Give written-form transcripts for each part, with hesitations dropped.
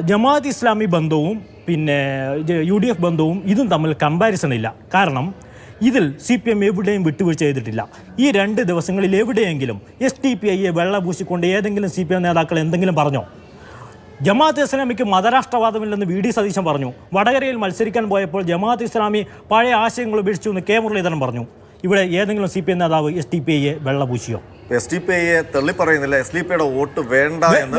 ജമാഅത്ത് ഇസ്ലാമി ബന്ധവും പിന്നെ UDF ബന്ധവും ഇതും തമ്മിൽ കമ്പാരിസൺ ഇല്ല. കാരണം ഇതിൽ CPM എവിടെയും വിട്ടുവീഴ്ച ചെയ്തിട്ടില്ല. ഈ 2 ദിവസങ്ങളിൽ എവിടെയെങ്കിലും SDPIയെ വെള്ളപൂശിക്കൊണ്ട് ഏതെങ്കിലും CPM നേതാക്കൾ എന്തെങ്കിലും പറഞ്ഞോ? ജമാഅത്ത് ഇസ്ലാമിക്ക് മതരാഷ്ട്രവാദമില്ലെന്ന് VD സതീശൻ പറഞ്ഞു. വടകരയിൽ മത്സരിക്കാൻ പോയപ്പോൾ ജമാഅത്ത് ഇസ്ലാമി പഴയ ആശയങ്ങൾ ഉപേക്ഷിച്ചു എന്ന് K മുരളീധരൻ പറഞ്ഞു. ഇവിടെ ഏതെങ്കിലും CPM നേതാവ് SDPIയെ വെള്ളപൂശിയോ? SDPIയെ തള്ളി പറയുന്നില്ല. SDPIയുടെ വോട്ട് വേണ്ട എന്ന്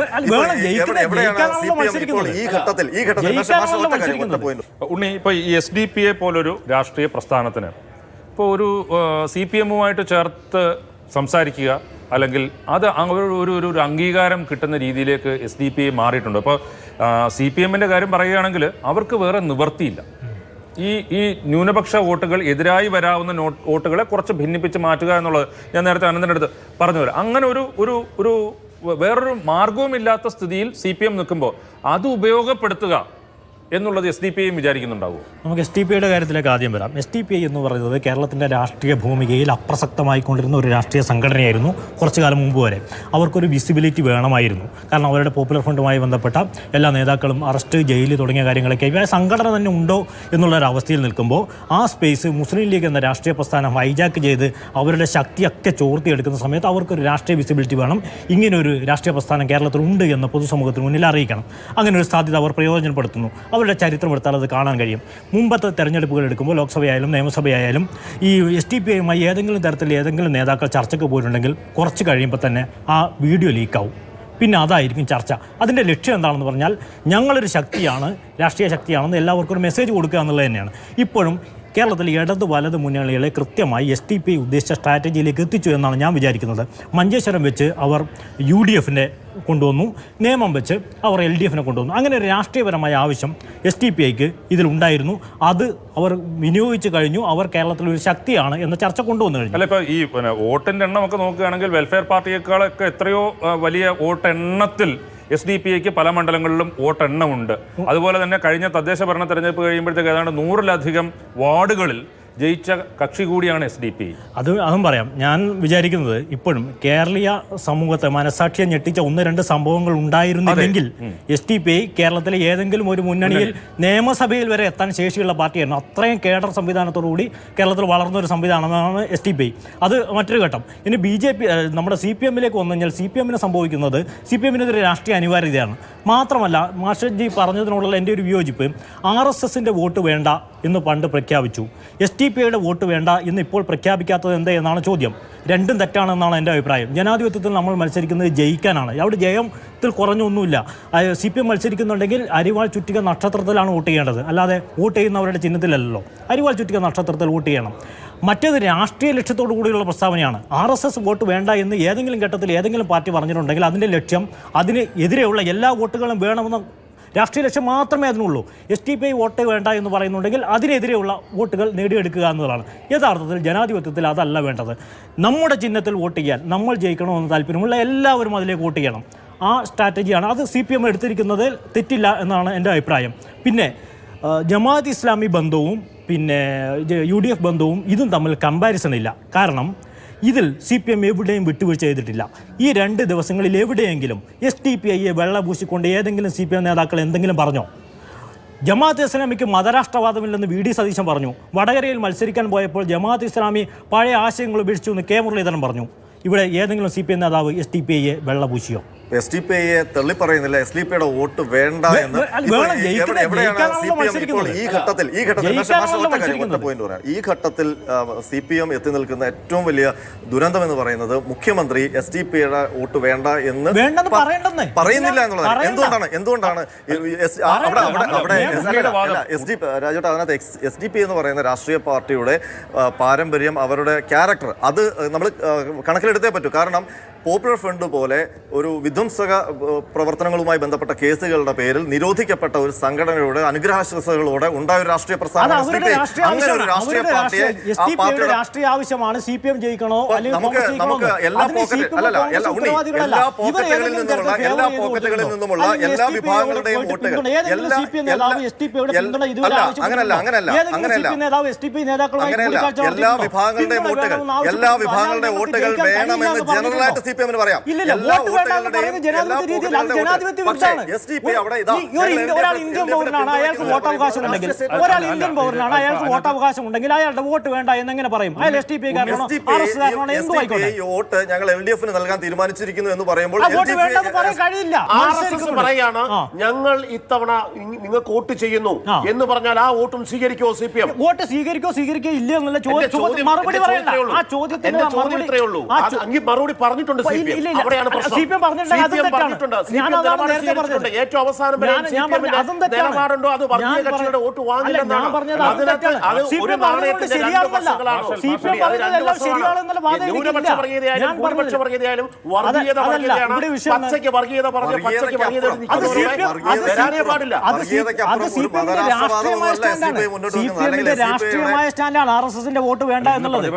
ഉണ്ണി, ഇപ്പൊ ഈ SDPI പോലൊരു രാഷ്ട്രീയ പ്രസ്ഥാനത്തിന് ഇപ്പോൾ ഒരു CPMുമായിട്ട് ചേർത്ത് സംസാരിക്കുക അല്ലെങ്കിൽ അത് ഒരു അംഗീകാരം കിട്ടുന്ന രീതിയിലേക്ക് SDPI മാറിയിട്ടുണ്ട്. അപ്പോൾ CPMന്റെ കാര്യം പറയുകയാണെങ്കിൽ അവർക്ക് വേറെ നിവർത്തിയില്ല. ഈ ന്യൂനപക്ഷ വോട്ടുകൾ എതിരായി വരാവുന്ന വോട്ടുകളെ കുറച്ച് ഭിന്നിപ്പിച്ച് മാറ്റുക എന്നുള്ളത് ഞാൻ നേരത്തെ അനന്തൻ്റെ അടുത്ത് പറഞ്ഞു വരാം. അങ്ങനെ ഒരു വേറൊരു മാർഗവുമില്ലാത്ത സ്ഥിതിയിൽ CPM നിൽക്കുമ്പോൾ അത് ഉപയോഗപ്പെടുത്തുക എന്നുള്ളത് SDPIയും വിചാരിക്കുന്നുണ്ടാവുമോ? നമുക്ക് SDPIയുടെ കാര്യത്തിലേക്ക് ആദ്യം വരാം. SDPI എന്ന് പറയുന്നത് കേരളത്തിൻ്റെ രാഷ്ട്രീയ ഭൂമികയിൽ അപ്രസക്തമായിക്കൊണ്ടിരുന്ന ഒരു രാഷ്ട്രീയ സംഘടനയായിരുന്നു കുറച്ചു കാലം മുമ്പ് വരെ. അവർക്കൊരു വിസിബിലിറ്റി വേണമായിരുന്നു. കാരണം അവരുടെ പോപ്പുലർ ഫ്രണ്ടുമായി ബന്ധപ്പെട്ട എല്ലാ നേതാക്കളും അറസ്റ്റ്, ജയിൽ തുടങ്ങിയ കാര്യങ്ങളൊക്കെ സംഘടന തന്നെ ഉണ്ടോ എന്നുള്ളൊരവസ്ഥയിൽ നിൽക്കുമ്പോൾ ആ സ്പേസ് മുസ്ലിം ലീഗ് എന്ന രാഷ്ട്രീയ പ്രസ്ഥാനം ഹൈജാക്ക് ചെയ്ത് അവരുടെ ശക്തിയൊക്കെ ചോർത്തിയെടുക്കുന്ന സമയത്ത് അവർക്കൊരു രാഷ്ട്രീയ വിസിബിലിറ്റി വേണം. ഇങ്ങനൊരു രാഷ്ട്രീയ പ്രസ്ഥാനം കേരളത്തിലുണ്ട് എന്ന് പൊതുസമൂഹത്തിന് മുന്നിൽ അറിയിക്കണം. അങ്ങനെ ഒരു സാധ്യത അവർ പ്രയോജനപ്പെടുത്തുന്നു. അവരുടെ ചരിത്രം എടുത്താൽ അത് കാണാൻ കഴിയും. മുമ്പത്തെ തെരഞ്ഞെടുപ്പുകൾ എടുക്കുമ്പോൾ ലോക്സഭയായാലും നിയമസഭയായാലും ഈ SDPIയുമായി ഏതെങ്കിലും തരത്തിൽ ഏതെങ്കിലും നേതാക്കൾ ചർച്ചയ്ക്ക് പോയിട്ടുണ്ടെങ്കിൽ കുറച്ച് കഴിയുമ്പോൾ തന്നെ ആ വീഡിയോ ലീക്കാവും. പിന്നെ അതായിരിക്കും ചർച്ച. അതിൻ്റെ ലക്ഷ്യം എന്താണെന്ന് പറഞ്ഞാൽ ഞങ്ങളൊരു ശക്തിയാണ്, രാഷ്ട്രീയ ശക്തിയാണെന്ന് എല്ലാവർക്കും ഒരു മെസ്സേജ് കൊടുക്കുക എന്നുള്ളത് തന്നെയാണ്. ഇപ്പോഴും കേരളത്തിൽ ഇടത് വലത് മുന്നണികളെ കൃത്യമായി SDPI ഉദ്ദേശിച്ച സ്ട്രാറ്റജിയിലേക്ക് എത്തിച്ചു എന്നാണ് ഞാൻ വിചാരിക്കുന്നത്. മഞ്ചേശ്വരം വെച്ച് അവർ UDFനെ കൊണ്ടുവന്നു, നിയമം വെച്ച് അവർ LDFനെ കൊണ്ടുവന്നു. അങ്ങനെ ഒരു രാഷ്ട്രീയപരമായ ആവശ്യം SDPIക്ക് ഇതിലുണ്ടായിരുന്നു. അത് അവർ വിനിയോഗിച്ച് കഴിഞ്ഞു. അവർ കേരളത്തിലൊരു ശക്തിയാണ് എന്ന ചർച്ച കൊണ്ടുവന്നു കഴിഞ്ഞു. അല്ല, ഇപ്പോൾ ഈ വോട്ടിൻ്റെ എണ്ണമൊക്കെ നോക്കുകയാണെങ്കിൽ വെൽഫെയർ പാർട്ടിയേക്കാളൊക്കെ എത്രയോ വലിയ വോട്ടെണ്ണത്തിൽ SDPIക്ക് പല മണ്ഡലങ്ങളിലും വോട്ടെണ്ണമുണ്ട്. അതുപോലെ തന്നെ കഴിഞ്ഞ തദ്ദേശ ഭരണ തെരഞ്ഞെടുപ്പ് കഴിയുമ്പോഴത്തേക്ക് ഏതാണ്ട് 100-ലധികം വാർഡുകളിൽ ജയിച്ച കക്ഷി കൂടിയാണ് SDPI. അതും പറയാം. ഞാൻ വിചാരിക്കുന്നത് ഇപ്പോഴും കേരളീയ സമൂഹത്തെ മനസാക്ഷിയെ ഞെട്ടിച്ച 1-2 സംഭവങ്ങൾ ഉണ്ടായിരുന്നില്ലെങ്കിൽ SDPI കേരളത്തിലെ ഏതെങ്കിലും ഒരു മുന്നണിയിൽ നിയമസഭയിൽ വരെ എത്താൻ ശേഷിയുള്ള പാർട്ടിയായിരുന്നു. അത്രയും കേഡർ സംവിധാനത്തോടുകൂടി കേരളത്തിൽ വളർന്നൊരു സംവിധാനമാണ് SDPI. അത് മറ്റൊരു ഘട്ടം. ഇനി BJP നമ്മുടെ CPMലേക്ക് വന്നു കഴിഞ്ഞാൽ CPMന് സംഭവിക്കുന്നത് CPMനൊരു രാഷ്ട്രീയ അനിവാര്യതയാണ്. മാത്രമല്ല മാഷജി പറഞ്ഞതിനോടുള്ള എൻ്റെ ഒരു വിയോജിപ്പ്, RSSന്റെ വോട്ട് വേണ്ട എന്ന് പണ്ട് പ്രഖ്യാപിച്ചു, SDPIയുടെ വോട്ട് വേണ്ട എന്ന് ഇപ്പോൾ പ്രഖ്യാപിക്കാത്തത് എന്താ എന്നാണ് ചോദ്യം. രണ്ടും തെറ്റാണെന്നാണ് എൻ്റെ അഭിപ്രായം. ജനാധിപത്യത്തിൽ നമ്മൾ മത്സരിക്കുന്നത് ജയിക്കാനാണ്. അവിടെ ജയത്തിൽ കുറഞ്ഞൊന്നുമില്ല. CPM മത്സരിക്കുന്നുണ്ടെങ്കിൽ അരിവാൾ ചുറ്റിക നക്ഷത്രത്തിലാണ് വോട്ട് ചെയ്യേണ്ടത്, അല്ലാതെ വോട്ട് ചെയ്യുന്നവരുടെ ചിഹ്നത്തിലല്ലോ. അരിവാൾ ചുറ്റിക നക്ഷത്രത്തിൽ വോട്ട് ചെയ്യണം. മറ്റേത് രാഷ്ട്രീയ ലക്ഷ്യത്തോടു കൂടിയുള്ള പ്രസ്താവനയാണ്. RSS വോട്ട് വേണ്ട എന്ന് ഏതെങ്കിലും ഘട്ടത്തിൽ ഏതെങ്കിലും പാർട്ടി പറഞ്ഞിട്ടുണ്ടെങ്കിൽ അതിൻ്റെ ലക്ഷ്യം അതിന് എതിരെയുള്ള എല്ലാ വോട്ടുകളും വേണമെന്ന രാഷ്ട്രീയ ലക്ഷ്യം മാത്രമേ അതിനുള്ളൂ. SDPI വോട്ട് വേണ്ട എന്ന് പറയുന്നുണ്ടെങ്കിൽ അതിനെതിരെയുള്ള വോട്ടുകൾ നേടിയെടുക്കുക എന്നതാണ്. യഥാർത്ഥത്തിൽ ജനാധിപത്യത്തിൽ അതല്ല വേണ്ടത്. നമ്മുടെ ചിഹ്നത്തിൽ വോട്ട് ചെയ്യാൻ, നമ്മൾ ജയിക്കണമെന്ന് താല്പര്യമുള്ള എല്ലാവരും അതിലേക്ക് വോട്ട് ചെയ്യണം. ആ സ്ട്രാറ്റജിയാണ്. അത് CPM എടുത്തിരിക്കുന്നത് തെറ്റില്ല എന്നാണ് എൻ്റെ അഭിപ്രായം. പിന്നെ ജമാഅത്ത് ഇസ്ലാമി ബന്ധവും പിന്നെ UDF ബന്ധവും ഇതും തമ്മിൽ കമ്പാരിസൺ ഇല്ല. കാരണം ഇതിൽ CPM എവിടെയും വിട്ടുവീഴ്ച ചെയ്തിട്ടില്ല. ഈ 2 ദിവസങ്ങളിൽ എവിടെയെങ്കിലും SDPIയെ വെള്ളപൂശിക്കൊണ്ട് ഏതെങ്കിലും CPM നേതാക്കൾ എന്തെങ്കിലും പറഞ്ഞോ? ജമാഅത്ത് ഇസ്ലാമിക്ക് മതരാഷ്ട്രവാദമില്ലെന്ന് VD സതീശൻ പറഞ്ഞു. വടകരയിൽ മത്സരിക്കാൻ പോയപ്പോൾ ജമാഅത്ത് ഇസ്ലാമി പഴയ ആശയങ്ങൾ ഉപേക്ഷിച്ചു എന്ന് K മുരളീധരൻ പറഞ്ഞു. ഇവിടെ ഏതെങ്കിലും CPM നേതാവ് SDPIയെ വെള്ളപൂശിയോ? SDPIയെ തള്ളി പറയുന്നില്ല. SDPIയുടെ വോട്ട് വേണ്ട എന്ന് ഈ ഘട്ടത്തിൽ CPM എത്തി നിൽക്കുന്ന ഏറ്റവും വലിയ ദുരന്തം എന്ന് പറയുന്നത് മുഖ്യമന്ത്രി SDPIയുടെ വോട്ട് വേണ്ട എന്ന് പറയുന്നില്ല എന്നുള്ളതാണ്. എന്തുകൊണ്ടാണ് രാജോട്ട് അതിനകത്ത് SDPI എന്ന് പറയുന്ന രാഷ്ട്രീയ പാർട്ടിയുടെ പാരമ്പര്യം, അവരുടെ ക്യാരക്ടർ, അത് നമ്മൾ കണക്കിലെടുത്തേ പറ്റൂ. കാരണം പോപ്പുലർ ഫ്രണ്ട് പോലെ ഒരു വിധ്വംസക പ്രവർത്തനങ്ങളുമായി ബന്ധപ്പെട്ട കേസുകളുടെ പേരിൽ നിരോധിക്കപ്പെട്ട ഒരു സംഘടനയുടെ അനുഗ്രഹാശ്വാസങ്ങളോടെ ഉണ്ടായ ഒരു രാഷ്ട്രീയ പ്രസ്ഥാനം. രാഷ്ട്രീയ ആവശ്യമാണ്. CPM ജയിക്കണോ നമുക്ക് എല്ലാ പോക്കറ്റുകളിൽ നിന്നുമുള്ള എല്ലാ വിഭാഗങ്ങളുടെയും വോട്ടുകൾ എല്ലാ വിഭാഗങ്ങളുടെയും വോട്ടുകൾ വേണമെന്ന് ജനറലായിട്ട് CPM പറയാം. എല്ലാ വോട്ടുകളുടെയും പറയുന്നത് ജനാധിപത്യ രീതിയിൽ അത് ജനാധിപത്യ വിരുദ്ധമാണ്. ഒരാൾ ഇന്ത്യൻ പൗരനാണ്, അയാൾക്ക് വോട്ടവകാശം ഉണ്ടെങ്കിൽ ഒരാൾ ഇന്ത്യൻ പൗരനാണ്, അയാൾക്ക് വോട്ടവകാശം ഉണ്ടെങ്കിൽ അയാളുടെ വോട്ട് വേണ്ട എന്നെങ്ങനെ പറയും? അയാൾ SDPI കാരനാണോ RS കാരനാണോ എന്തും ആയിക്കോട്ടെ. വോട്ട് ഞങ്ങൾ LDF നൽകാൻ തീരുമാനിച്ചിരിക്കുന്നു എന്ന് പറയുമ്പോൾ വോട്ട് വേണ്ടെന്ന് പറയാൻ കഴിയില്ല. പറയാണ് ഞങ്ങൾ ഇത്തവണ നിങ്ങൾക്ക് വോട്ട് ചെയ്യുന്നു എന്ന് പറഞ്ഞാൽ ആ വോട്ടും സ്വീകരിക്കോ CPM? വോട്ട് സ്വീകരിക്കോ ഇല്ല എന്നുള്ള ചോദ്യം മറുപടി പറയണ്ട. ആ ചോദ്യത്തിന് മറുപടി പറഞ്ഞിട്ടുണ്ട് ഏറ്റവും അവസാനം നിലപാടുണ്ടോ അത് വർഗീയ കക്ഷികളുടെ വോട്ട് വാങ്ങില്ലെന്നാണ്. ന്യൂനപക്ഷ വർഗീയതയായാലും ഭൂരിപക്ഷ വർഗീയതയായാലും വർഗീയത വർഗീയതയാണ്. പച്ചയ്ക്ക് വർഗീയത പറഞ്ഞ പച്ചയ്ക്ക് വർഗീയത വരാനേ പാടില്ല. രാഷ്ട്രീയമായ സ്റ്റാൻഡാണ് RSSന്റെ വോട്ട് വേണ്ട എന്നുള്ളത്.